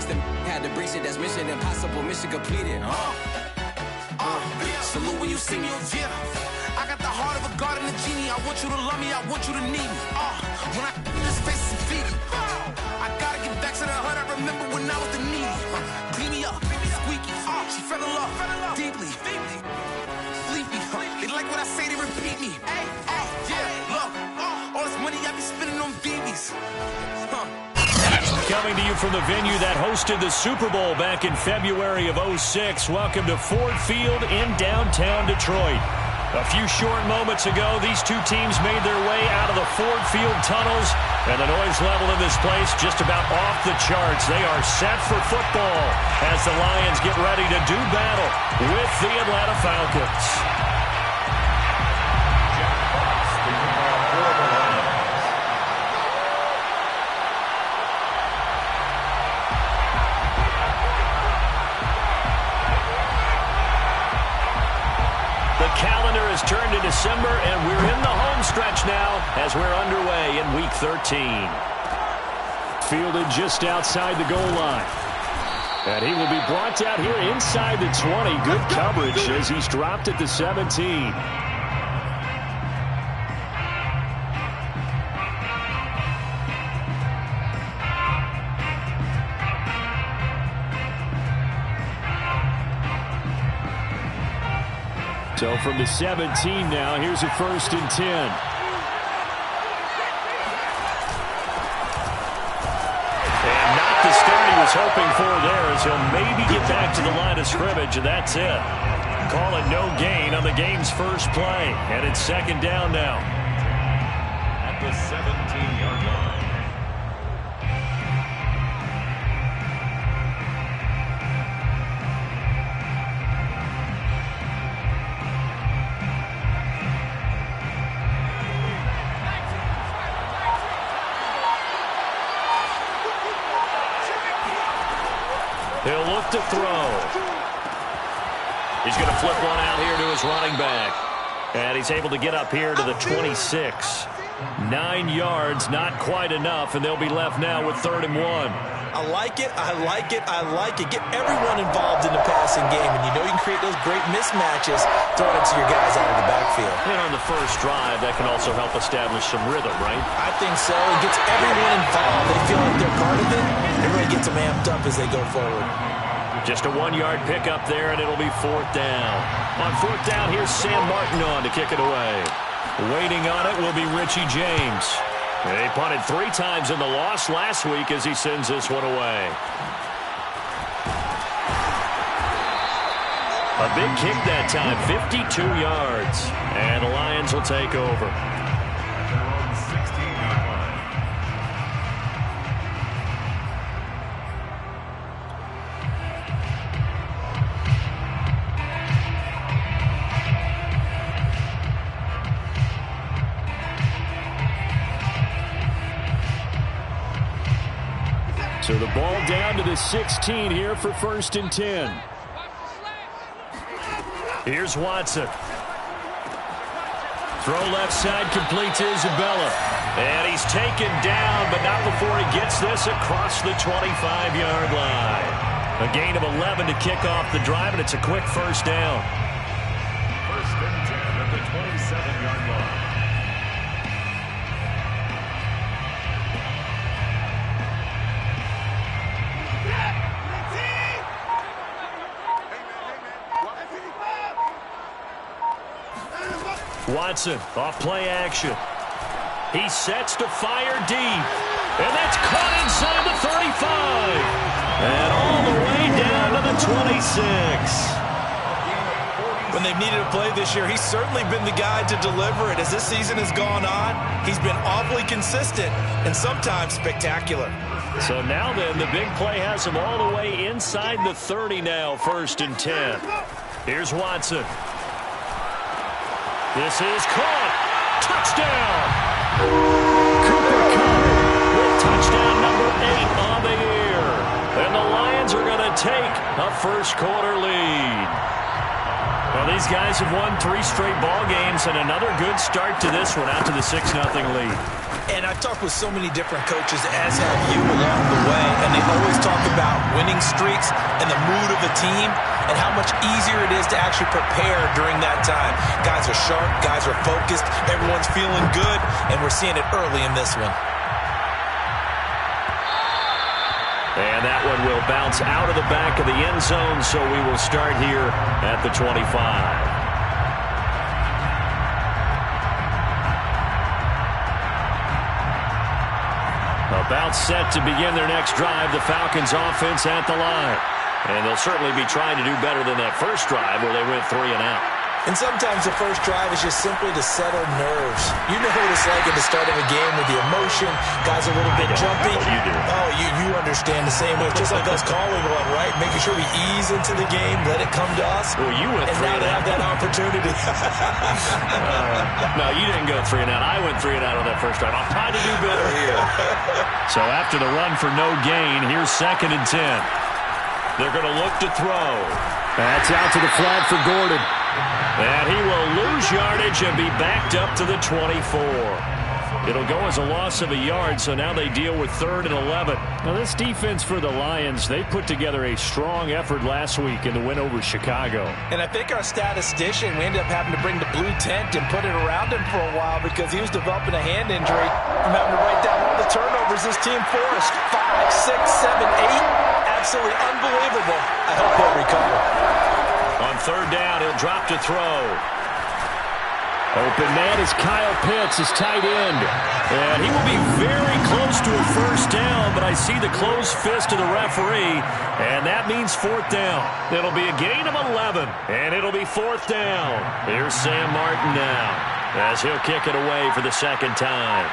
Mr. Had to breach it, that's mission impossible, mission completed. Salute when you see me. Yeah, I got the heart of a god and a genie. I want you to love me, I want you to need me. When I this face is feedy. I gotta get back to the hood. I remember when I was the needy. Clean me up, squeaky. She fell in love deeply. Sleepy. They like what I say, they repeat me. Yeah, look, all this money I be spending on BBs. Coming to you from the venue that hosted the Super Bowl back in February of '06. Welcome to Ford Field in downtown Detroit. A few short moments ago, these two teams made their way out of the Ford Field tunnels, and the noise level in this place just about off the charts. They are set for football as the Lions get ready to do battle with the Atlanta Falcons. Calendar has turned to December, and we're in the home stretch now as we're underway in Week 13. Fielded just outside the goal line. And he will be brought out here inside the 20. Good coverage as he's dropped at the 17. So from the 17 now, here's a 1st and 10. And not the start he was hoping for there, as he'll maybe get back to the line of scrimmage, and that's it. Call it no gain on the game's first play. And it's 2nd down now. At the 17-yard line. He'll look to throw. He's going to flip one out here to his running back. And he's able to get up here to the 26. 9 yards, not quite enough, and they'll be left now with 3rd and 1. I like it, I like it, I like it. Get everyone involved in the passing game, and you know you can create those great mismatches throwing it to your guys out of the backfield. And on the first drive, that can also help establish some rhythm, right? I think so. It gets everyone involved. They feel like they're part of it. Everybody gets them amped up as they go forward. Just a 1-yard pickup there, and it'll be 4th down. On 4th down, here's Sam Martin on to kick it away. Waiting on it will be Richie James. They punted 3 times in the loss last week as he sends this one away. A big kick that time, 52 yards. And the Lions will take over. So the ball down to the 16 here for 1st and 10. Here's Watson. Throw left side, complete to Isabella. And he's taken down, but not before he gets this across the 25-yard line. A gain of 11 to kick off the drive, and it's a quick 1st down. 1st and 10 at the 27-yard line. Watson off play action. He sets to fire deep. And that's caught inside the 35. And all the way down to the 26. When they've needed a play this year, he's certainly been the guy to deliver it. As this season has gone on, he's been awfully consistent and sometimes spectacular. So now then, the big play has him all the way inside the 30 now, 1st and 10. Here's Watson. This is caught. Touchdown. Cooper Kupp with touchdown number 8 on the year. And the Lions are going to take a first-quarter lead. Well, these guys have won 3 straight ball games and another good start to this one out to the 6-0 lead. And I've talked with so many different coaches, as have you, along the way, and they always talk about winning streaks and the mood of the team and how much easier it is to actually prepare during that time. Guys are sharp, guys are focused, everyone's feeling good, and we're seeing it early in this one. And that one will bounce out of the back of the end zone, so we will start here at the 25. About set to begin their next drive, the Falcons offense at the line. And they'll certainly be trying to do better than that first drive where they went 3 and out. And sometimes the first drive is just simply to settle nerves. You know what it's like at the start of a game with the emotion. Guys a little bit jumpy. You do. Oh, you understand the same way. Just like us calling one, right? Making sure we ease into the game, let it come to us. Well, you went 3 and out. And now to have that opportunity. No, you didn't go 3 and out. I went 3 and out on that first drive. I'll try to do better here. So after the run for no gain, here's 2nd and 10. They're going to look to throw. That's out to the flat for Gordon. And he will lose yardage and be backed up to the 24. It'll go as a loss of a yard, so now they deal with 3rd and 11. Now, this defense for the Lions, they put together a strong effort last week in the win over Chicago. And I think our statistician, we ended up having to bring the blue tent and put it around him for a while because he was developing a hand injury from having to write down all the turnovers this team forced. 5, 6, 7, 8. Absolutely unbelievable. I hope he'll recover. On 3rd down, he'll drop to throw. Open man is Kyle Pitts, his tight end. And he will be very close to a first down, but I see the closed fist of the referee, and that means 4th down. It'll be a gain of 11, and it'll be 4th down. Here's Sam Martin now, as he'll kick it away for the 2nd time.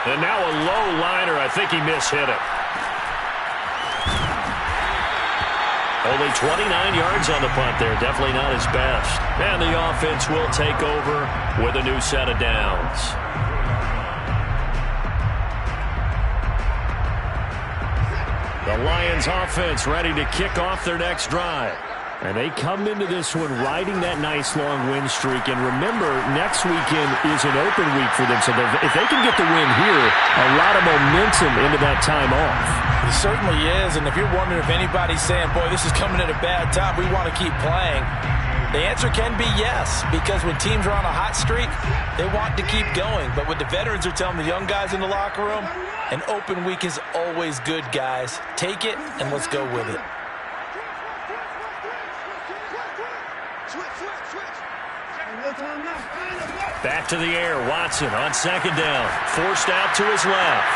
And now a low liner. I think he mishit it. Only 29 yards on the punt there. Definitely not his best. And the offense will take over with a new set of downs. The Lions offense ready to kick off their next drive. And they come into this one riding that nice long win streak. And remember, next weekend is an open week for them. So if they can get the win here, a lot of momentum into that time off. It certainly is. And if you're wondering if anybody's saying, boy, this is coming at a bad time, we want to keep playing, the answer can be yes. Because when teams are on a hot streak, they want to keep going. But what the veterans are telling the young guys in the locker room, an open week is always good, guys. Take it and let's go with it. Back to the air. Watson on 2nd down. Forced out to his left.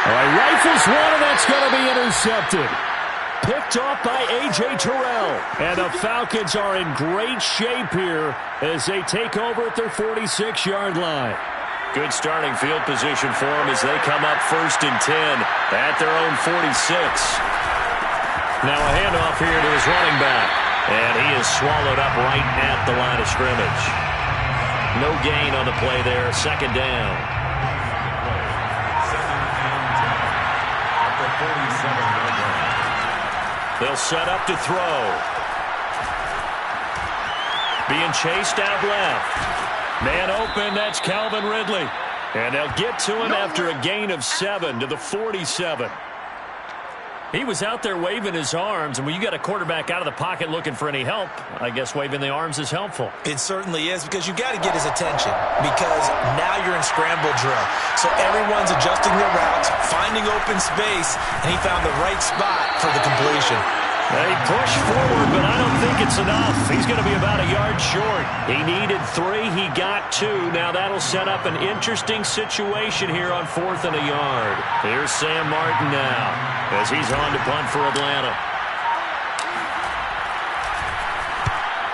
All right, rifles one, and that's going to be intercepted. Picked off by A.J. Terrell. And the Falcons are in great shape here as they take over at their 46-yard line. Good starting field position for them as they come up 1st and 10 at their own 46. Now a handoff here to his running back. And he is swallowed up right at the line of scrimmage. No gain on the play there. 2nd down. They'll set up to throw. Being chased out left. Man open, that's Calvin Ridley. And they'll get to him after a gain of 7 to the 47. He was out there waving his arms, and when you got a quarterback out of the pocket looking for any help, I guess waving the arms is helpful. It certainly is, because you got to get his attention, because now you're in scramble drill. So everyone's adjusting their routes, finding open space, and he found the right spot for the completion. They push forward, but I don't think it's enough. He's going to be about a yard short. He needed 3. He got 2. Now that'll set up an interesting situation here on 4th and a yard. Here's Sam Martin now as he's on to punt for Atlanta.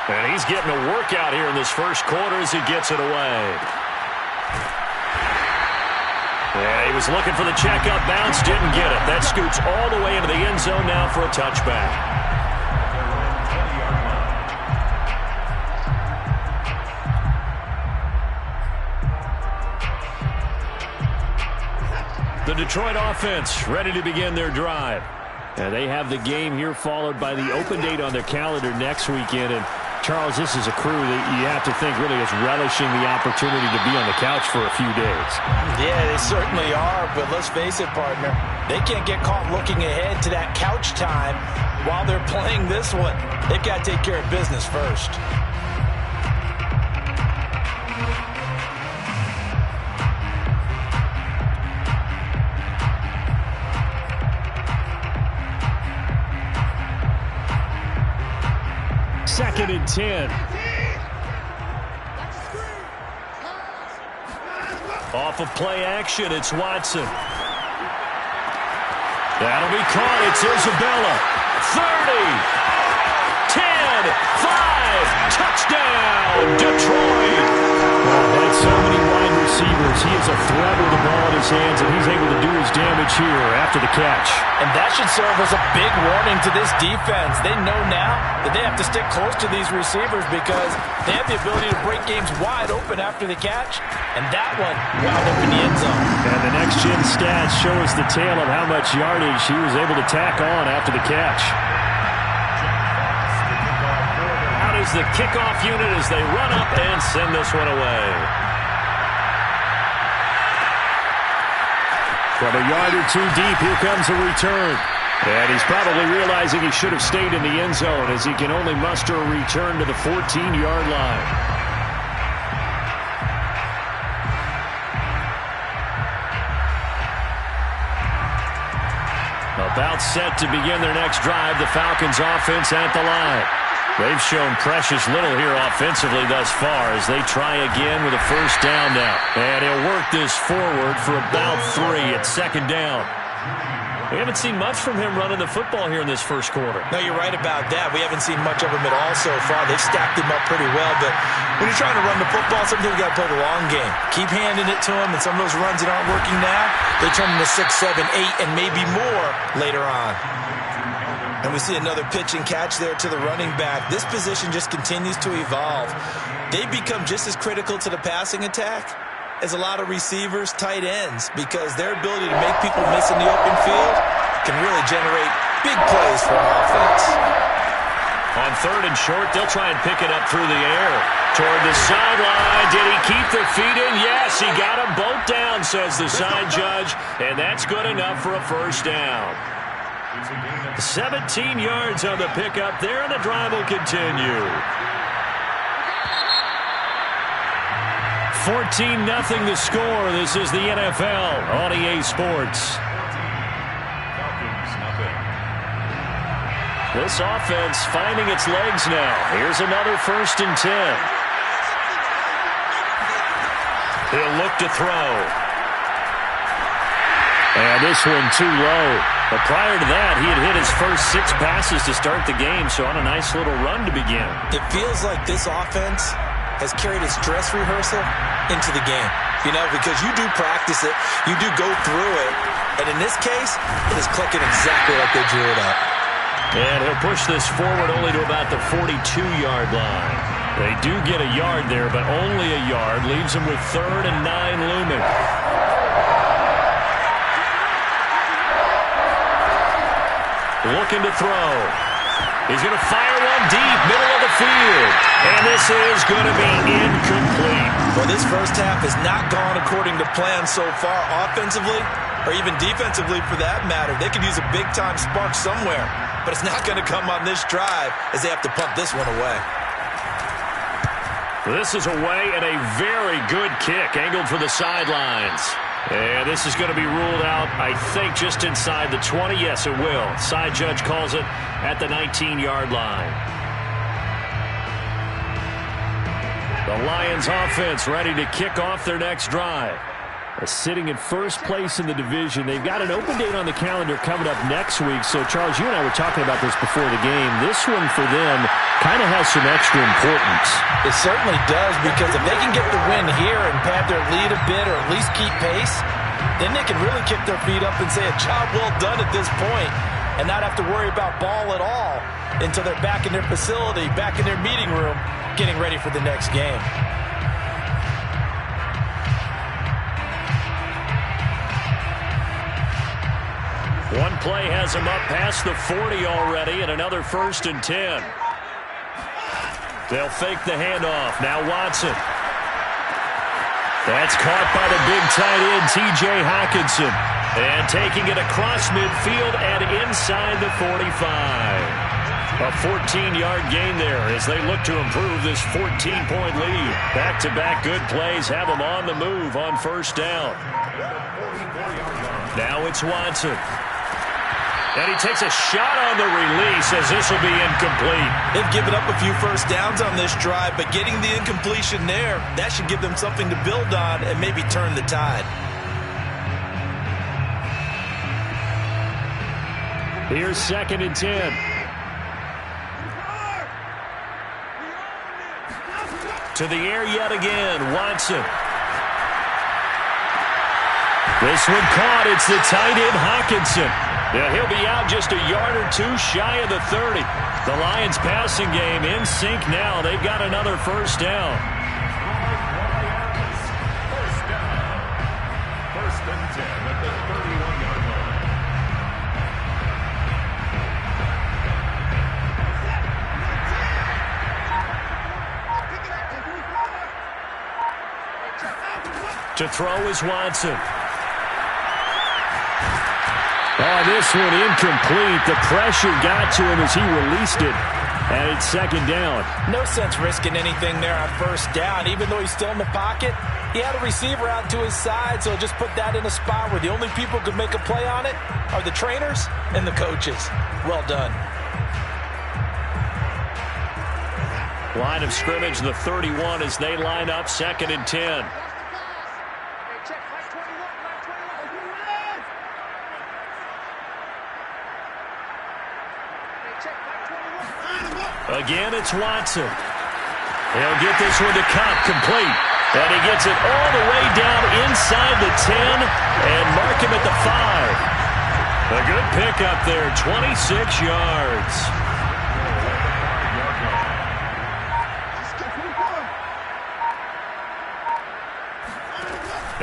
And he's getting a workout here in this first quarter as he gets it away. Yeah, he was looking for the checkup bounce, didn't get it. That scoots all the way into the end zone now for a touchback. The Detroit offense ready to begin their drive. And they have the game here followed by the open date on their calendar next weekend. And Charles, this is a crew that you have to think really is relishing the opportunity to be on the couch for a few days. Yeah, they certainly are, but let's face it, partner. They can't get caught looking ahead to that couch time while they're playing this one. They've got to take care of business first. Second and 10. Off of play action, it's Watson. That'll be caught. It's Isabella. 30, 10, 5, touchdown, Detroit. That's so many wide receivers. He is a threat with the ball in his hands, and he's able to do his damage here after the catch. And that should serve as a big warning to this defense. They know now that they have to stick close to these receivers because they have the ability to break games wide open after the catch. And that one wound up in the end zone. And the next-gen stats show us the tale of how much yardage he was able to tack on after the catch. Out is the kickoff unit as they run up and send this one away. From a yard or two deep, here comes a return. And he's probably realizing he should have stayed in the end zone as he can only muster a return to the 14-yard line. About set to begin their next drive, the Falcons offense at the line. They've shown precious little here offensively thus far as they try again with a first down now. And he'll work this forward for about 3 at second down. We haven't seen much from him running the football here in this first quarter. No, you're right about that. We haven't seen much of him at all so far. They've stacked him up pretty well, but when you're trying to run the football, sometimes you got to play the long game. Keep handing it to him, and some of those runs that aren't working now, they turn into 6, 7, 8, and maybe more later on. And we see another pitch and catch there to the running back. This position just continues to evolve. They become just as critical to the passing attack as a lot of receivers, tight ends, because their ability to make people miss in the open field can really generate big plays for an offense. On third and short, they'll try and pick it up through the air. Toward the sideline. Did he keep the feet in? Yes, he got them both down, says the side judge, and that's good enough for a first down. 17 yards on the pickup there, and the drive will continue. 14-0 the score. This is the NFL on EA Sports. This offense finding its legs now. Here's another first and 10. He'll look to throw. And this one too low. But prior to that, he had hit his first 6 passes to start the game, so on a nice little run to begin. It feels like this offense has carried its dress rehearsal into the game. You know, because you do practice it, you do go through it, and in this case, it is clicking exactly like they drew it up. And he'll push this forward only to about the 42-yard line. They do get a yard there, but only a yard. Leaves them with 3rd and 9 looming. Looking to throw. He's going to fire one deep, middle of the field. And this is going to be incomplete. Well, this first half has not gone according to plan so far offensively, or even defensively for that matter. They could use a big-time spark somewhere, but it's not going to come on this drive as they have to punt this one away. This is away and a very good kick, angled for the sidelines. And this is going to be ruled out, I think, just inside the 20. Yes, it will. Side judge calls it at the 19-yard line. The Lions offense ready to kick off their next drive. Sitting in first place in the division. They've got an open date on the calendar coming up next week. So, Charles, you and I were talking about this before the game. This one for them kind of has some extra importance. It certainly does, because if they can get the win here and pad their lead a bit or at least keep pace, then they can really kick their feet up and say a job well done at this point and not have to worry about ball at all until they're back in their facility, back in their meeting room, getting ready for the next game. One play has him up past the 40 already, and another 1st and 10. They'll fake the handoff. Now Watson. That's caught by the big tight end, T.J. Hockenson. And taking it across midfield and inside the 45. A 14-yard gain there as they look to improve this 14-point lead. Back-to-back good plays have them on the move on first down. Now it's Watson. And he takes a shot on the release as this will be incomplete. They've given up a few first downs on this drive, but getting the incompletion there, that should give them something to build on and maybe turn the tide. Here's 2nd and 10. To the air yet again, Watson. This one caught. It's the tight end, Hockenson. Yeah, he'll be out just a yard or two shy of the 30. The Lions passing game in sync now. They've got another first down. First and 10 at the 31-yard line. To throw is Watson. Oh, this one incomplete. The pressure got to him as he released it. And it's 2nd down. No sense risking anything there on first down. Even though he's still in the pocket, he had a receiver out to his side, so just put that in a spot where the only people who could make a play on it are the trainers and the coaches. Well done. Line of scrimmage, the 31 as they line up 2nd and 10. Again, it's Watson. He'll get this one to Cup, complete. And he gets it all the way down inside the 10 and mark him at the 5. A good pickup there, 26 yards.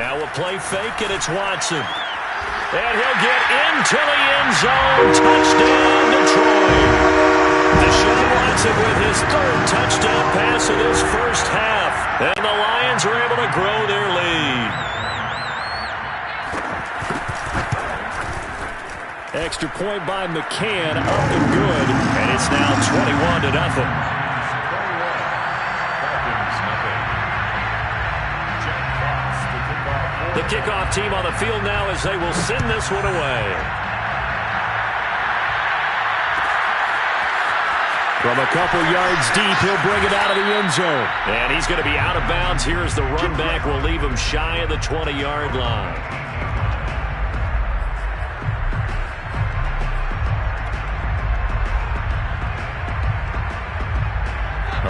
Now a play fake, and it's Watson. And he'll get into the end zone. Touchdown, Detroit. Deshaun Watson with his 3rd touchdown pass of this first half. And the Lions are able to grow their lead. Extra point by McCann, up and good. And it's now 21-0. The kickoff team on the field now as they will send this one away. From a couple yards deep, he'll bring it out of the end zone. And he's going to be out of bounds here as the run back will leave him shy of the 20-yard line.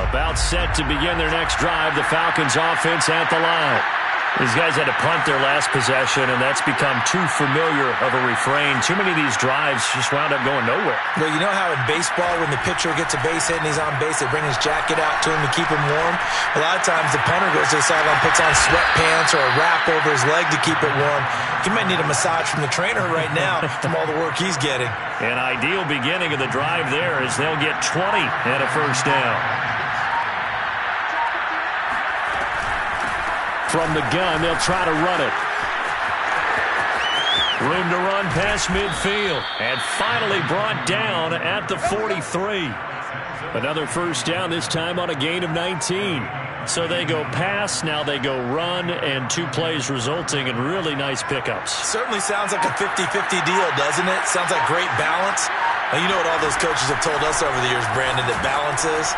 About set to begin their next drive, the Falcons offense at the line. These guys had to punt their last possession, and that's become too familiar of a refrain. Too many of these drives just wound up going nowhere. Well, you know how in baseball, when the pitcher gets a base hit and he's on base, they bring his jacket out to him to keep him warm? A lot of times the punter goes to the sideline, puts on sweatpants or a wrap over his leg to keep it warm. He might need a massage from the trainer right now from all the work he's getting. An ideal beginning of the drive there as they'll get 20 and a first down. From the gun, they'll try to run it. Room to run past midfield. And finally brought down at the 43. Another first down, this time on a gain of 19. So they go pass, now they go run, and 2 plays resulting in really nice pickups. Certainly sounds like a 50-50 deal, doesn't it? Sounds like great balance. Well, you know what all those coaches have told us over the years, Brandon, that balance is?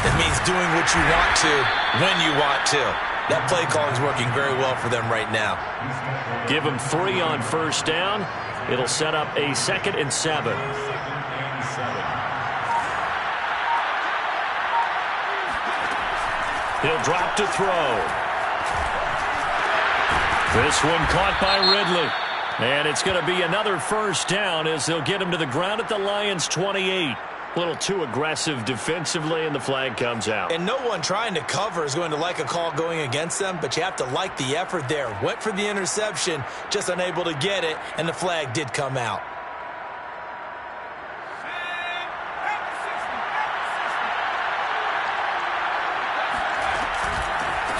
It means doing what you want to when you want to. That play calling is working very well for them right now. Give them 3 on first down. It'll set up a 2nd and 7. He'll drop to throw. This one caught by Ridley. And it's going to be another first down as they'll get him to the ground at the Lions' 28. A little too aggressive defensively, and the flag comes out. And no one trying to cover is going to like a call going against them, but you have to like the effort there. Went for the interception, just unable to get it, and the flag did come out.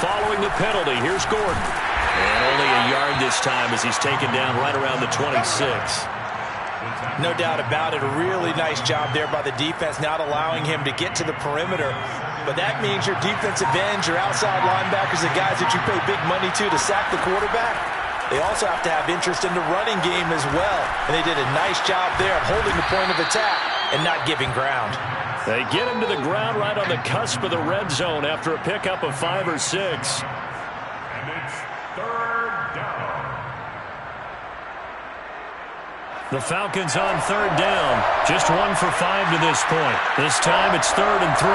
following the penalty. Here's Gordon. And only a yard this time as he's taken down right around the 26. No doubt about it. A really nice job there by the defense, not allowing him to get to the perimeter. But that means your defensive ends, your outside linebackers, the guys that you pay big money to sack the quarterback, they also have to have interest in the running game as well. And they did a nice job there of holding the point of attack and not giving ground. They get him to the ground right on the cusp of the red zone after a pickup of 5 or 6. And it's third down. The Falcons on third down. Just 1 for 5 to this point. This time it's 3rd and 3.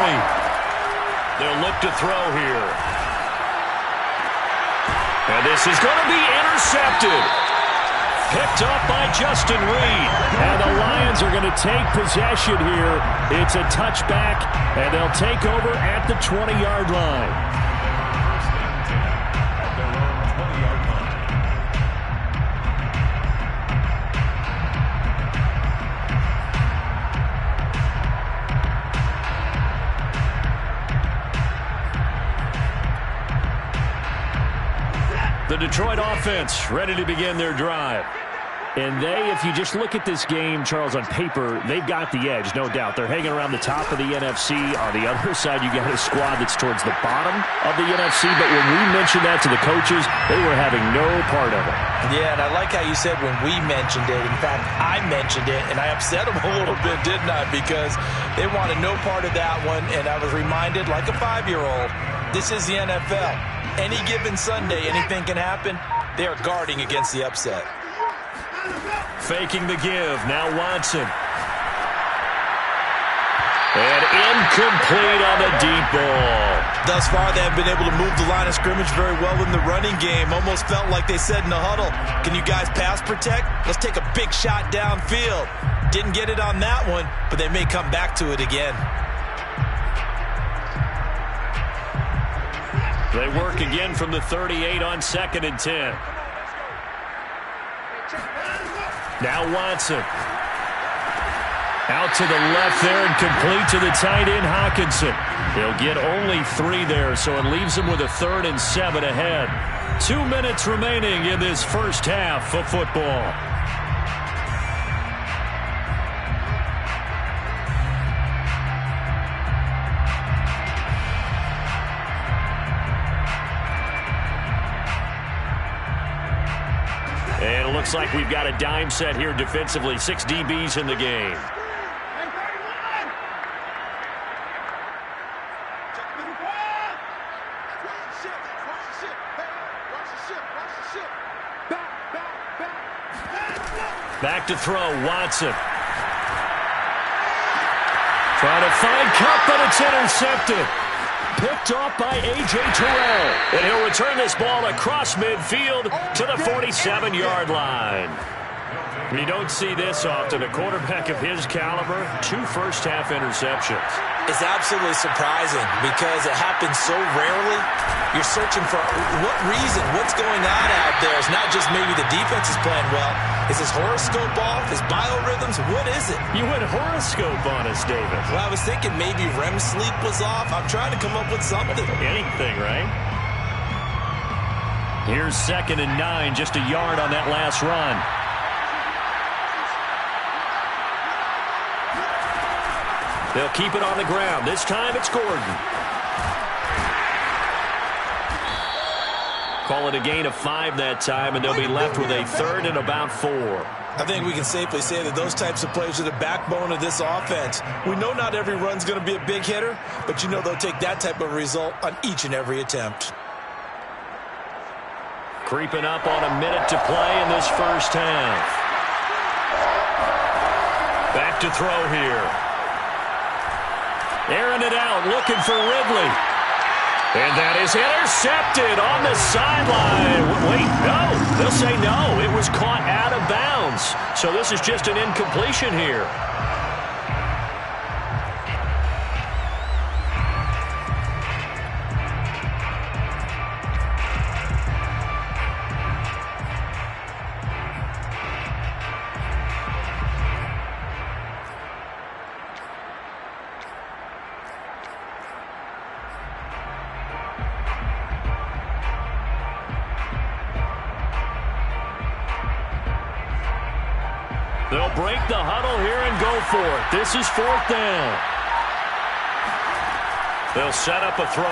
They'll look to throw here. And this is going to be intercepted. Picked up by Justin Reed. And the Lions are going to take possession here. It's a touchback, and they'll take over at the 20-yard line. First and 10 at their own 20-yard line. The Detroit offense ready to begin their drive. And if you just look at this game, Charles, on paper, they've got the edge, no doubt. They're hanging around the top of the NFC. On the other side, you got a squad that's towards the bottom of the NFC. But when we mentioned that to the coaches, they were having no part of it. Yeah, and I like how you said when we mentioned it. In fact, I mentioned it, and I upset them a little bit, didn't I? Because they wanted no part of that one, and I was reminded, like a 5-year-old, this is the NFL. Any given Sunday, anything can happen. They are guarding against the upset. Faking the give. Now Watson. And incomplete on the deep ball. Thus far, they have been able to move the line of scrimmage very well in the running game. Almost felt like they said in the huddle, can you guys pass protect? Let's take a big shot downfield. Didn't get it on that one, but they may come back to it again. They work again from the 38 on 2nd and 10. Now Watson. Out to the left there and complete to the tight end, Hockenson. He'll get only 3 there, so it leaves him with a 3rd and 7 ahead. 2 minutes remaining in this first half of football. And it looks like we've got a dime set here defensively. 6 DBs in the game. Back to throw, Watson. Trying to find Cup, but it's intercepted. Picked off by A.J. Terrell. And he'll return this ball across midfield to the 47-yard line. You don't see this often. A quarterback of his caliber, 2 first-half interceptions. It's absolutely surprising because it happens so rarely. You're searching for what reason, what's going on out there. It's not just maybe the defense is playing well. Is his horoscope off? His biorhythms? What is it? You went horoscope on us, David. Well, I was thinking maybe REM sleep was off. I'm trying to come up with something. Anything, right? Here's 2nd and 9, just a yard on that last run. They'll keep it on the ground. This time it's Gordon. Call it a gain of 5 that time, and they'll be left with a 3rd and about 4. I think we can safely say that those types of plays are the backbone of this offense. We know not every run's going to be a big hitter, but you know they'll take that type of result on each and every attempt. Creeping up on a minute to play in this first half. Back to throw here. Airing it out, looking for Ridley. And that is intercepted on the sideline. Wait, no. They'll say no. It was caught out of bounds. So this is just an incompletion here. They'll break the huddle here and go for it. This is 4th down. They'll set up a throw.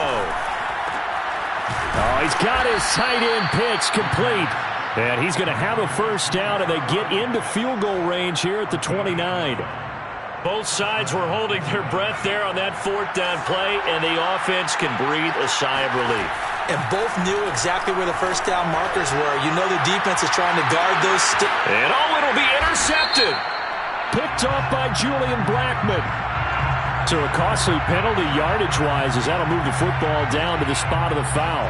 Oh, he's got his tight end pitch complete. And he's going to have a first down, and they get into field goal range here at the 29. Both sides were holding their breath there on that 4th down play, and the offense can breathe a sigh of relief. And both knew exactly where the first down markers were. You know the defense is trying to guard those and it'll be intercepted. Picked off by Julian Blackman. So a costly penalty yardage-wise, as that'll move the football down to the spot of the foul.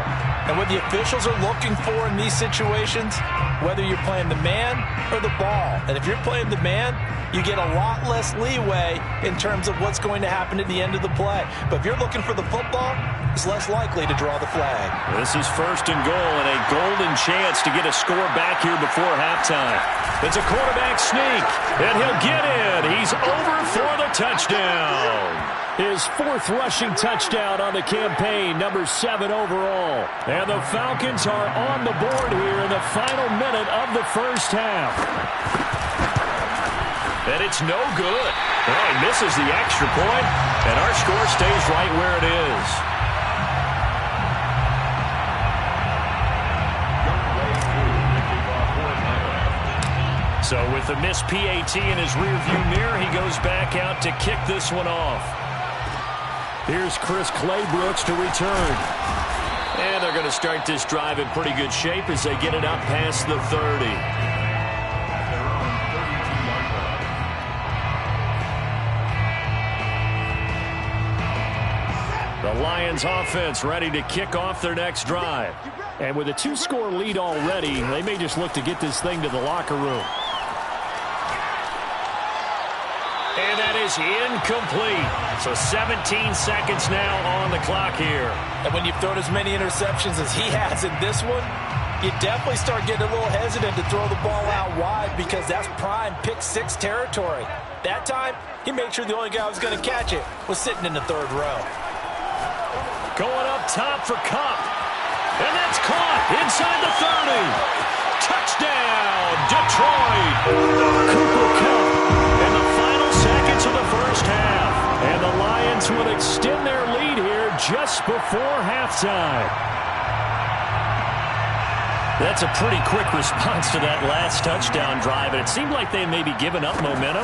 And what the officials are looking for in these situations, whether you're playing the man or the ball. And if you're playing the man, you get a lot less leeway in terms of what's going to happen at the end of the play. But if you're looking for the football, it's less likely to draw the flag. This is 1st and goal and a golden chance to get a score back here before halftime. It's a quarterback sneak, and he'll get in. He's over for the touchdown. His 4th rushing touchdown on the campaign, number 7 overall. And the Falcons are on the board here in the final minute of the first half. And it's no good. Well, he misses the extra point, and our score stays right where it is. So with the missed PAT in his rearview mirror, he goes back out to kick this one off. Here's Chris Claybrooks to return. And they're going to start this drive in pretty good shape as they get it up past the 30. The Lions offense ready to kick off their next drive. And with a 2-score lead already, they may just look to get this thing to the locker room. And that is incomplete. So 17 seconds now on the clock here. And when you've thrown as many interceptions as he has in this one, you definitely start getting a little hesitant to throw the ball out wide because that's prime pick-6 territory. That time, he made sure the only guy who was going to catch it was sitting in the 3rd row. Going up top for Kupp. And that's caught inside the 30. Touchdown, Detroit. Cooper Kupp. And the final seconds of the first half. And the Lions will extend their lead here just before halftime. That's a pretty quick response to that last touchdown drive. And it seemed like they may be giving up momentum.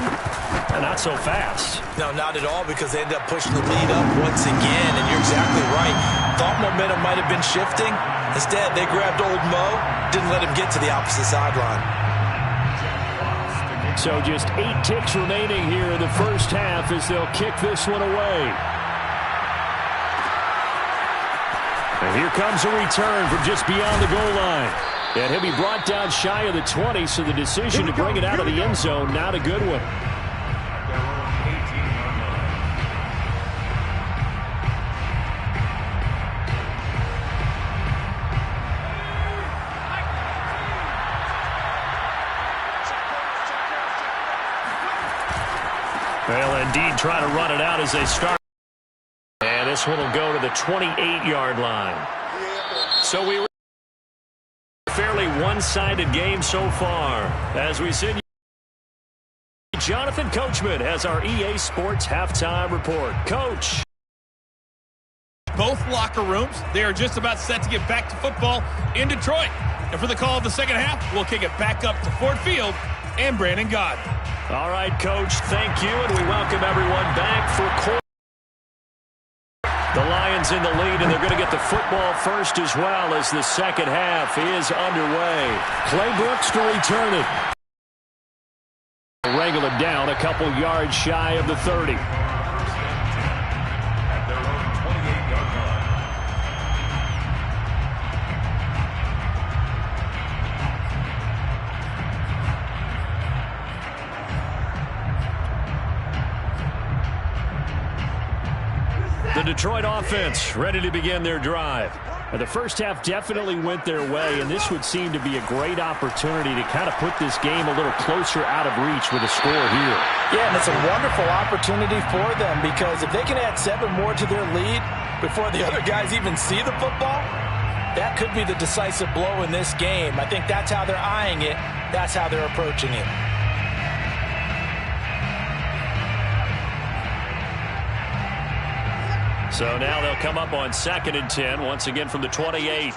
Not so fast. No, not at all, because they ended up pushing the lead up once again. And you're exactly right. Thought momentum might have been shifting. Instead, they grabbed old Mo, didn't let him get to the opposite sideline. So just 8 ticks remaining here in the first half as they'll kick this one away. And here comes a return from just beyond the goal line. And he'll be brought down shy of the 20, so the decision to bring it out of the end zone, not a good one. They'll indeed try to run it out as they start. And this one will go to the 28-yard line. So we were a fairly one-sided game so far. As we sit, Jonathan Coachman has our EA Sports halftime report. Coach. Both locker rooms, they are just about set to get back to football in Detroit. And for the call of the second half, we'll kick it back up to Ford Field and Brandon Gaudin. All right, Coach, thank you, and we welcome everyone back for quarter. The Lions in the lead, and they're going to get the football first as well as the second half is underway. Claybrooks to return it. Wrangle it down a couple yards shy of the 30. The Detroit offense ready to begin their drive. And the first half definitely went their way, and this would seem to be a great opportunity to kind of put this game a little closer out of reach with a score here. Yeah, and it's a wonderful opportunity for them because if they can add 7 more to their lead before the other guys even see the football, that could be the decisive blow in this game. I think that's how they're eyeing it. That's how they're approaching it. So now they'll come up on 2nd and 10, once again from the 28.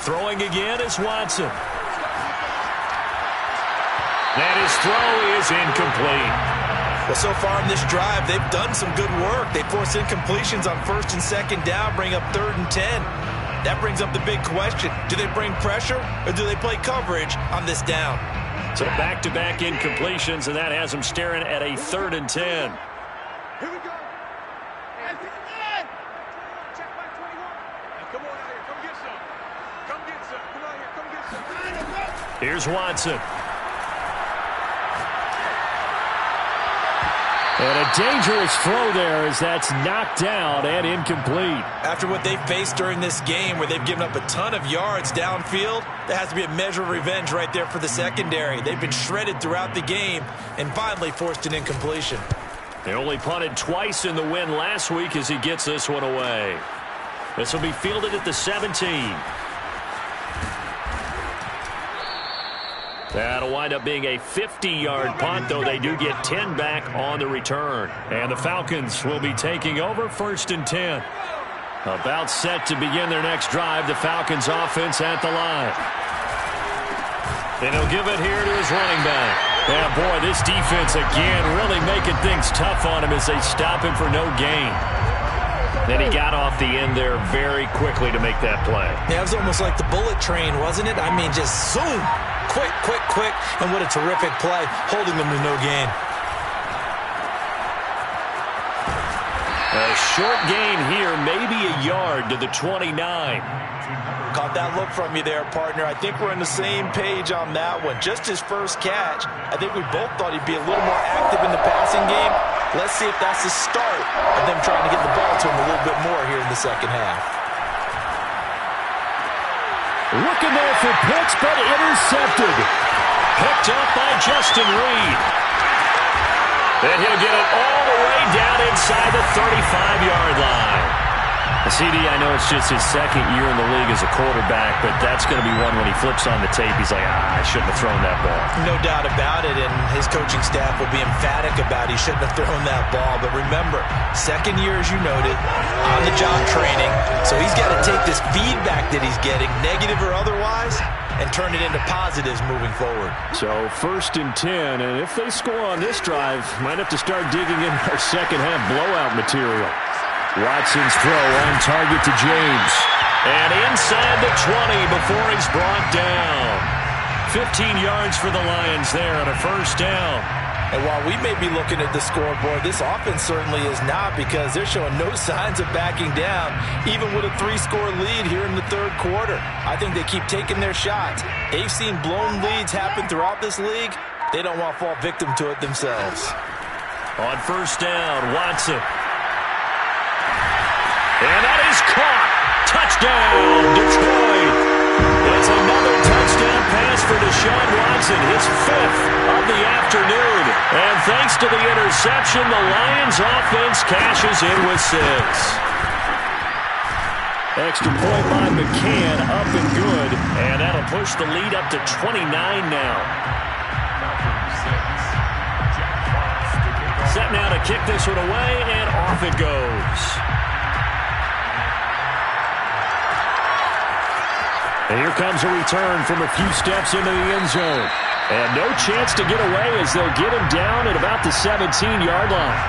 Throwing again is Watson. And his throw is incomplete. Well, so far in this drive, they've done some good work. They force incompletions on 1st and 2nd down, bring up 3rd and 10. That brings up the big question. Do they bring pressure or do they play coverage on this down? So back-to-back incompletions, and that has them staring at a 3rd and 10. Here we go. Check by 21. Now come on out here. Come get some. Come get some. Come out here. Come get some. Here's Watson. And a dangerous throw there as that's knocked down and incomplete. After what they faced during this game where they've given up a ton of yards downfield, there has to be a measure of revenge right there for the secondary. They've been shredded throughout the game and finally forced an incompletion. They only punted twice in the win last week as he gets this one away. This will be fielded at the 17. That'll wind up being a 50-yard punt, though they do get 10 back on the return. And the Falcons will be taking over 1st and 10. About set to begin their next drive, the Falcons offense at the line. And he'll give it here to his running back. Yeah, boy, this defense again really making things tough on him as they stop him for no gain. Then he got off the end there very quickly to make that play. Yeah, it was almost like the bullet train, wasn't it? I mean, just zoom. Quick, quick, quick. And what a terrific play, holding them to no gain. A short gain here, maybe a yard to the 29. Caught that look from you there, partner. I think we're on the same page on that one. Just his first catch. I think we both thought he'd be a little more active in the passing game. Let's see if that's the start of them trying to get the ball to him a little bit more here in the second half. Looking there for Pitts, but intercepted. Picked up by Justin Reed. And he'll get it all the way down inside the 35-yard line. CD, I know it's just his second year in the league as a quarterback, but that's going to be one when he flips on the tape. He's like, I shouldn't have thrown that ball. No doubt about it, and his coaching staff will be emphatic about he shouldn't have thrown that ball. But remember, second year, as you noted, on-the-job training, so he's got to take this feedback that he's getting, negative or otherwise, and turn it into positives moving forward. So 1st and 10, and if they score on this drive, might have to start digging in our second-half blowout material. Watson's throw on target to James. And inside the 20 before he's brought down. 15 yards for the Lions there on a 1st down. And while we may be looking at the scoreboard, this offense certainly is not, because they're showing no signs of backing down, even with a 3-score lead here in the 3rd quarter. I think they keep taking their shots. They've seen blown leads happen throughout this league. They don't want to fall victim to it themselves. On 1st down, Watson. And that is caught. Touchdown, Detroit. It's another touchdown pass for Deshaun Watson, his 5th of the afternoon. And thanks to the interception, the Lions offense cashes in with 6. Extra point by McCann, up and good. And that'll push the lead up to 29 now. Set now to kick this one away, and off it goes. And here comes a return from a few steps into the end zone. And no chance to get away as they'll get him down at about the 17-yard line.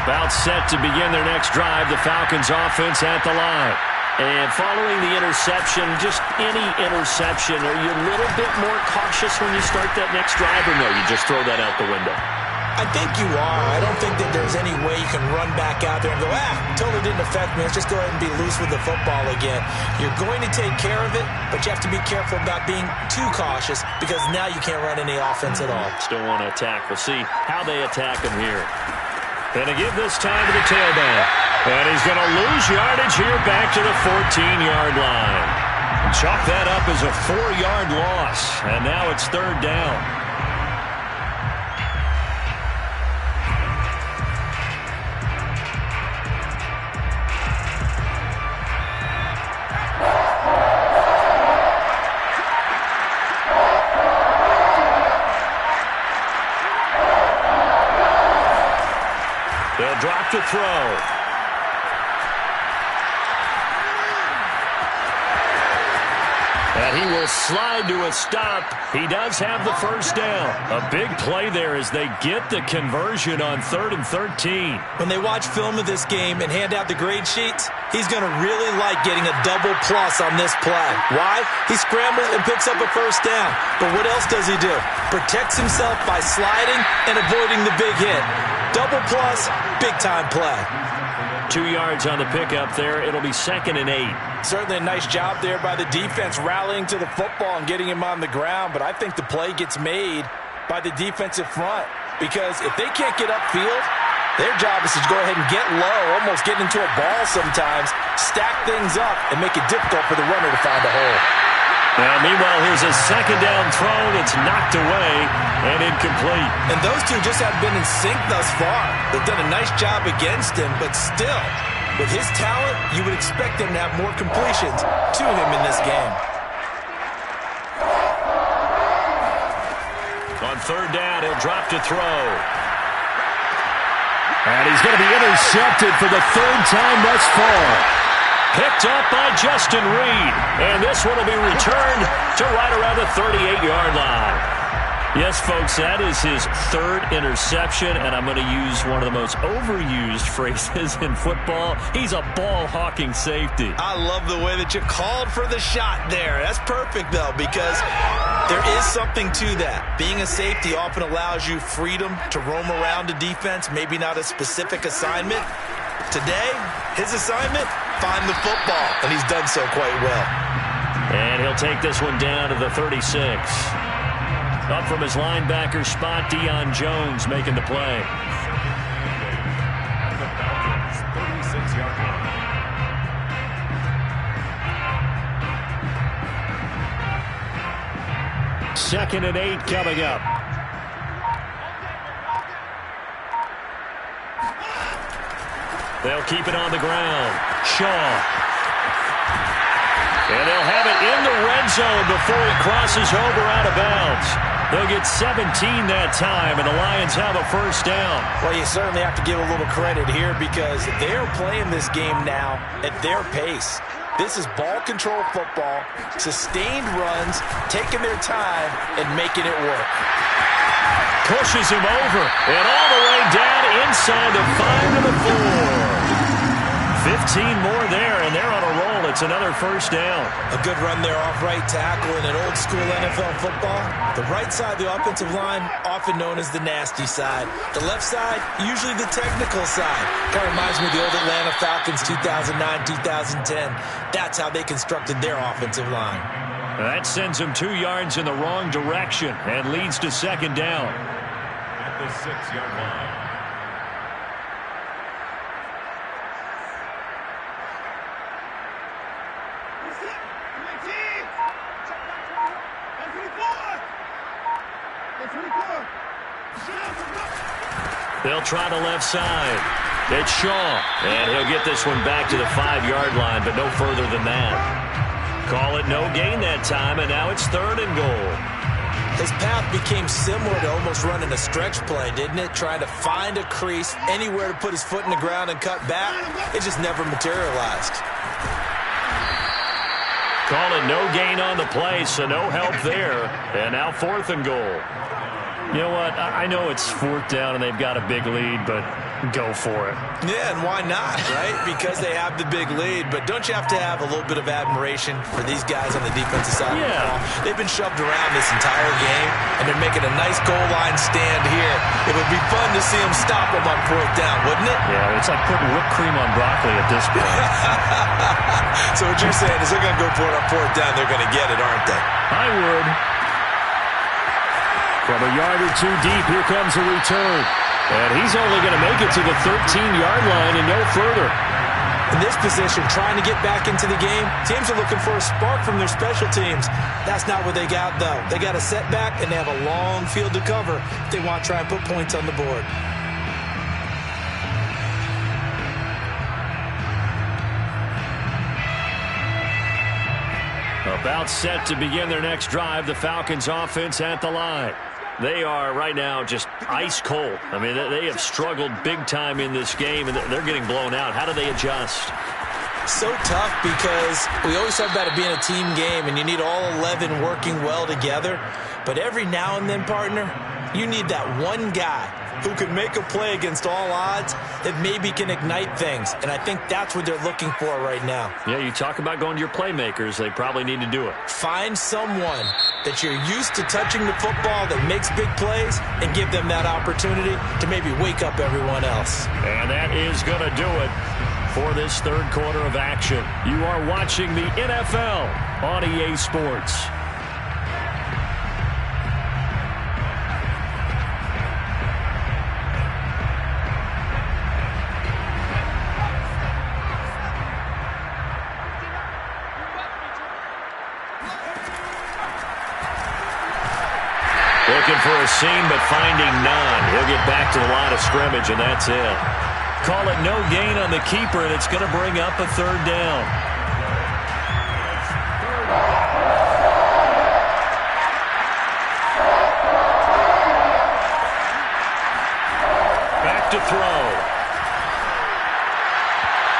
About set to begin their next drive, the Falcons offense at the line. And following the interception, just any interception, are you a little bit more cautious when you start that next drive, or no, you just throw that out the window? I think you are. I don't think that there's any way you can run back out there and go, totally didn't affect me. Let's just go ahead and be loose with the football again. You're going to take care of it, but you have to be careful about being too cautious, because now you can't run any offense at all. Still want to attack. We'll see how they attack him here. And to give this time to the tailback. And he's going to lose yardage here back to the 14-yard line. Chalk that up as a 4-yard loss. And now it's 3rd down. drop to throw. And he will slide to a stop. He does have the first down. A big play there as they get the conversion on 3rd and 13. When they watch film of this game and hand out the grade sheets, he's going to really like getting a double plus on this play. Why? He scrambles and picks up a first down. But what else does he do? Protects himself by sliding and avoiding the big hit. Double plus, big-time play. 2 yards on the pickup there. It'll be 2nd and 8. Certainly a nice job there by the defense rallying to the football and getting him on the ground. But I think the play gets made by the defensive front. Because if they can't get upfield, their job is to go ahead and get low, almost get into a ball sometimes, stack things up, and make it difficult for the runner to find a hole. Now, meanwhile, here's a 2nd down throw that's knocked away and incomplete. And those two just haven't been in sync thus far. They've done a nice job against him, but still, with his talent, you would expect him to have more completions to him in this game. On 3rd down, he'll drop to throw. And he's going to be intercepted for the 3rd time thus far. Picked up by Justin Reed. And this one will be returned to right around the 38-yard line. Yes, folks, that is his 3rd interception, and I'm going to use one of the most overused phrases in football. He's a ball-hawking safety. I love the way that you called for the shot there. That's perfect, though, because there is something to that. Being a safety often allows you freedom to roam around a defense, maybe not a specific assignment. Today, his assignment, find the football, and he's done so quite well. And he'll take this one down to the 36. Up from his linebacker spot, Deion Jones making the play. The Falcons, 36-yard line. Second and 8 coming up. They'll keep it on the ground. Shaw. And they'll have it in the red zone before he crosses over out of bounds. They'll get 17 that time, and the Lions have a first down. Well, you certainly have to give a little credit here because they're playing this game now at their pace. This is ball control football, sustained runs, taking their time, and making it work. Pushes him over, and all the way down inside the 5 to the 4. 15 more there, and they're on a roll. It's another first down. A good run there off right tackle in an old-school NFL football. The right side of the offensive line, often known as the nasty side. The left side, usually the technical side. Kind of reminds me of the old Atlanta Falcons 2009-2010. That's how they constructed their offensive line. That sends him 2 yards in the wrong direction and leads to 2nd down. At the 6-yard line. They'll try the left side. It's Shaw, and he'll get this one back to the 5-yard line, but no further than that. Call it no gain that time, and now it's 3rd and goal. His path became similar to almost running a stretch play, didn't it? Trying to find a crease, anywhere to put his foot in the ground and cut back. It just never materialized. Call it no gain on the play, so no help there. And now 4th and goal. You know what? I know it's 4th down and they've got a big lead, but go for it. Yeah, and why not, right? Because they have the big lead. But don't you have to have a little bit of admiration for these guys on the defensive side of the ball? They've been shoved around this entire game, and they're making a nice goal line stand here. It would be fun to see them stop them on 4th down, wouldn't it? Yeah, it's like putting whipped cream on broccoli at this point. So what you're saying is they're going to go for it on 4th down. They're going to get it, aren't they? I would. From a yard or 2 deep, here comes a return. And he's only going to make it to the 13-yard line and no further. In this position, trying to get back into the game, teams are looking for a spark from their special teams. That's not what they got, though. They got a setback, and they have a long field to cover if they want to try and put points on the board. About set to begin their next drive, the Falcons offense at the line. They are right now just ice cold. I mean, they have struggled big time in this game, and they're getting blown out. How do they adjust? So tough because we always talk about it being a team game, and you need all 11 working well together. But every now and then, partner, you need that one guy who can make a play against all odds that maybe can ignite things. And I think that's what they're looking for right now. Yeah, you talk about going to your playmakers. They probably need to do it. Find someone that you're used to touching the football that makes big plays and give them that opportunity to maybe wake up everyone else. And that is going to do it for this third quarter of action. You are watching the NFL on EA Sports. Looking for a seam, but finding none. He'll get back to the line of scrimmage, and that's it. Call it no gain on the keeper, and it's going to bring up a third down. Back to throw.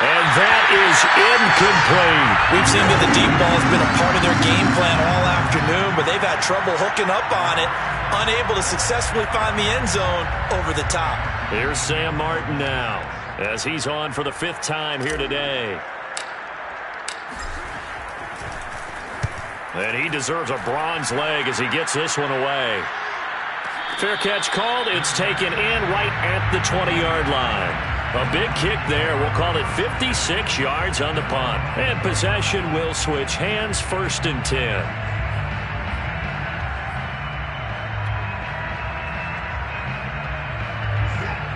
And that is incomplete. We've seen that the deep ball has been a part of their game plan all afternoon, but they've had trouble hooking up on it, unable to successfully find the end zone over the top. Here's Sam Martin now, as he's on for the 5th time here today. And he deserves a bronze leg as he gets this one away. Fair catch called. It's taken in right at the 20-yard line. A big kick there. We'll call it 56 yards on the punt. And possession will switch hands, 1st and 10.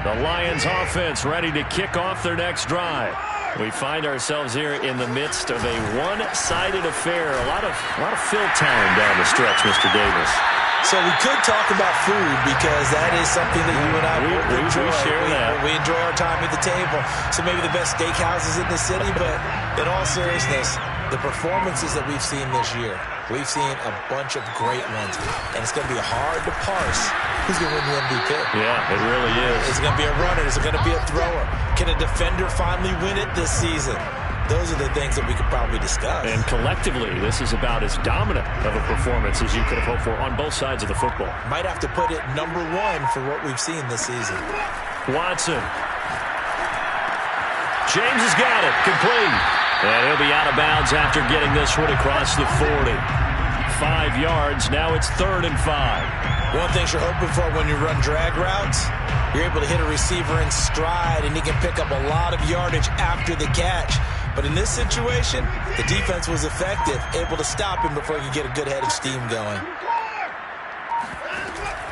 The Lions offense ready to kick off their next drive. We find ourselves here in the midst of a one-sided affair. A lot of fill time down the stretch, Mr. Davis. So we could talk about food because that is something that you and I enjoy. We share that. We enjoy our time at the table. So maybe the best steakhouses in the city, but in all seriousness, the performances that we've seen this year, we've seen a bunch of great ones. And it's going to be hard to parse who's going to win the MVP. Yeah, it really is. Is it going to be a runner? Is it going to be a thrower? Can a defender finally win it this season? Those are the things that we could probably discuss. And collectively, this is about as dominant of a performance as you could have hoped for on both sides of the football. Might have to put it #1 for what we've seen this season. Watson. James has got it. Complete. And he'll be out of bounds after getting this one across the 40. 5 yards. Now it's 3rd and 5. One thing you're hoping for when you run drag routes, you're able to hit a receiver in stride, and he can pick up a lot of yardage after the catch. But in this situation, the defense was effective, able to stop him before he could get a good head of steam going.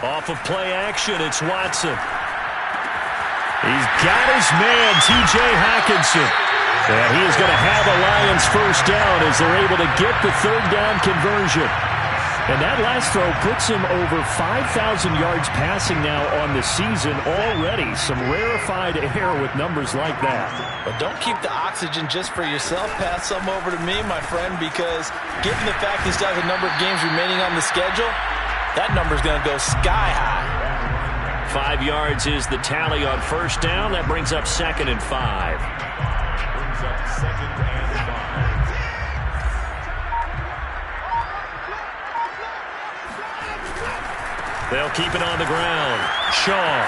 Off of play action, it's Watson. He's got his man, T.J. Hockenson. And he is going to have a Lions first down as they're able to get the 3rd down conversion. And that last throw puts him over 5,000 yards passing now on the season already. Some rarefied air with numbers like that. But don't keep the oxygen just for yourself. Pass some over to me, my friend, because given the fact he still has a number of games remaining on the schedule, that number's going to go sky high. 5 yards is the tally on first down. That brings up 2nd and 5. Brings up 2nd and 5. They'll keep it on the ground. Shaw.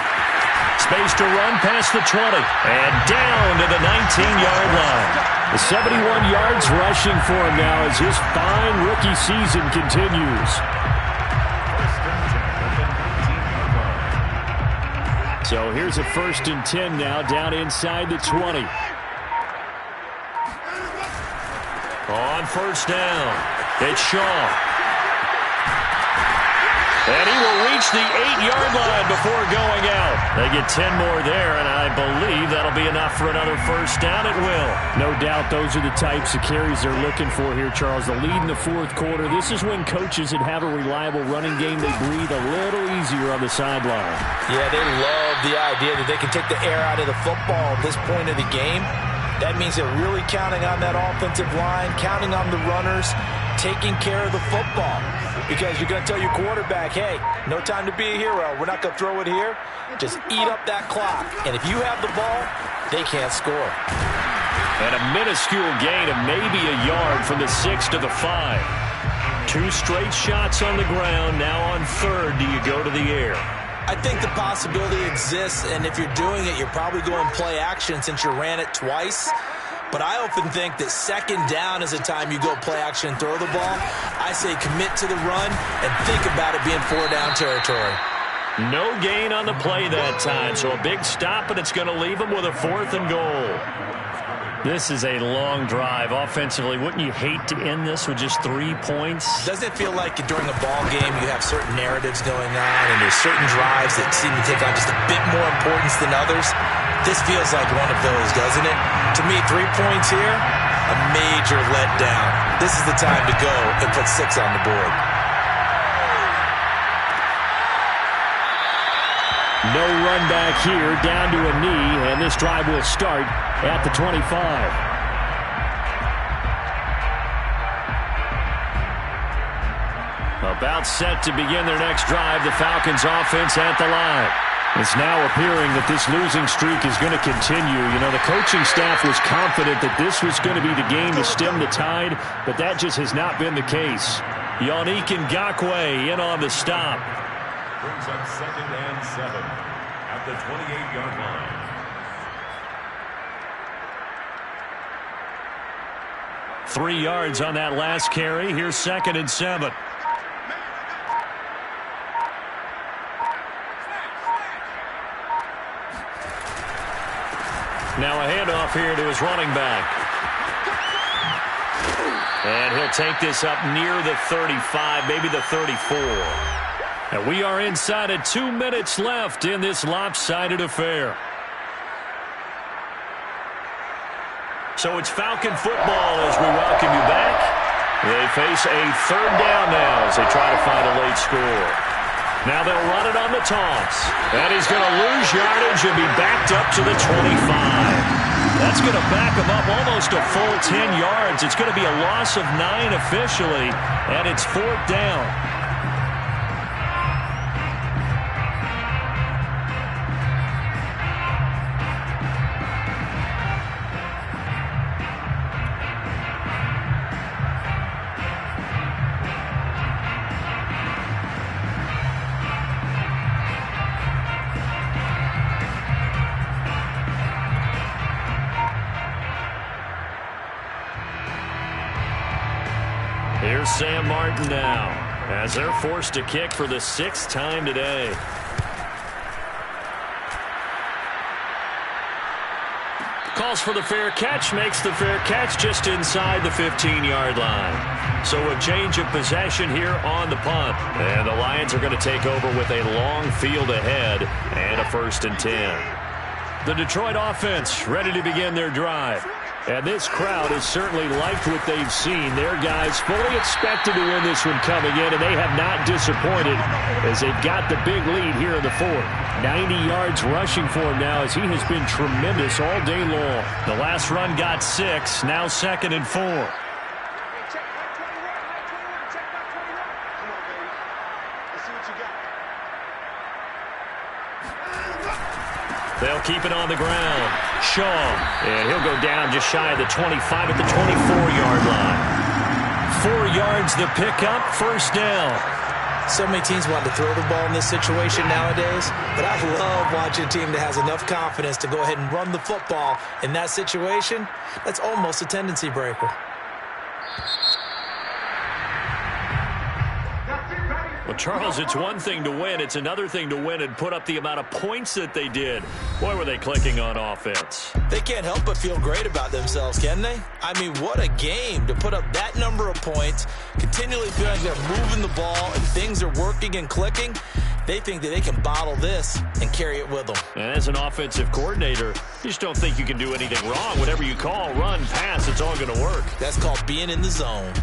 Space to run past the 20. And down to the 19-yard line. The 71 yards rushing for him now as his fine rookie season continues. So here's a 1st and 10 now down inside the 20. On first down, it's Shaw. And he will reach the 8-yard line before going out. They get 10 more there, and I believe that'll be enough for another first down. It will. No doubt those are the types of carries they're looking for here, Charles. The lead in the 4th quarter. This is when coaches that have a reliable running game, they breathe a little easier on the sideline. Yeah, they love the idea that they can take the air out of the football at this point of the game. That means they're really counting on that offensive line, counting on the runners, taking care of the football. Because you're going to tell your quarterback, hey, no time to be a hero. We're not going to throw it here. Just eat up that clock. And if you have the ball, they can't score. And a minuscule gain of maybe a yard from the 6 to the 5. 2 straight shots on the ground. Now on third, do you go to the air? I think the possibility exists, and if you're doing it, you're probably going play action since you ran it twice. But I often think that second down is the time you go play action and throw the ball. I say commit to the run and think about it being 4-down territory. No gain on the play that time, so a big stop, and it's going to leave them with a 4th and goal. This is a long drive. Offensively, wouldn't you hate to end this with just 3 points? Doesn't it feel like during a ball game you have certain narratives going on and there's certain drives that seem to take on just a bit more importance than others? This feels like one of those, doesn't it? To me, 3 points here, a major letdown. This is the time to go and put 6 on the board. No run back here, down to a knee, and this drive will start at the 25. About set to begin their next drive, the Falcons offense at the line. It's now appearing that this losing streak is going to continue. You know, the coaching staff was confident that this was going to be the game to stem the tide, but that just has not been the case. Yannick Ngakoue in on the stop. Brings up 2nd and 7 at the 28-yard line. Three yards on that last carry. Here's 2nd and 7. Now a handoff here to his running back. And he'll take this up near the 35, maybe the 34. And we are inside of 2 minutes left in this lopsided affair. So it's Falcon football as we welcome you back. They face a 3rd down now as they try to find a late score. Now they'll run it on the toss. And he's going to lose yardage and be backed up to the 25. That's going to back him up almost a full 10 yards. It's going to be a loss of 9 officially, and it's 4th down. Here's Sam Martin now as they're forced to kick for the 6th time today. Calls for the fair catch, makes the fair catch just inside the 15-yard line. So a change of possession here on the punt. And the Lions are going to take over with a long field ahead and a 1st and 10. The Detroit offense ready to begin their drive. And this crowd has certainly liked what they've seen. Their guys fully expected to win this one coming in, and they have not disappointed as they've got the big lead here in the 4th. 90 yards rushing for him now as he has been tremendous all day long. The last run got 6, now 2nd and 4. They'll keep it on the ground. Shaw, and he'll go down just shy of the 25 at the 24-yard line. 4 yards the pickup, 1st down. So many teams want to throw the ball in this situation nowadays, but I love watching a team that has enough confidence to go ahead and run the football in that situation. That's almost a tendency breaker. Well, Charles, it's one thing to win. It's another thing to win and put up the amount of points that they did. Boy, were they clicking on offense. They can't help but feel great about themselves, can they? I mean, what a game to put up that number of points, continually feeling like they're moving the ball and things are working and clicking. They think that they can bottle this and carry it with them. And as an offensive coordinator, you just don't think you can do anything wrong. Whatever you call, run, pass, it's all going to work. That's called being in the zone.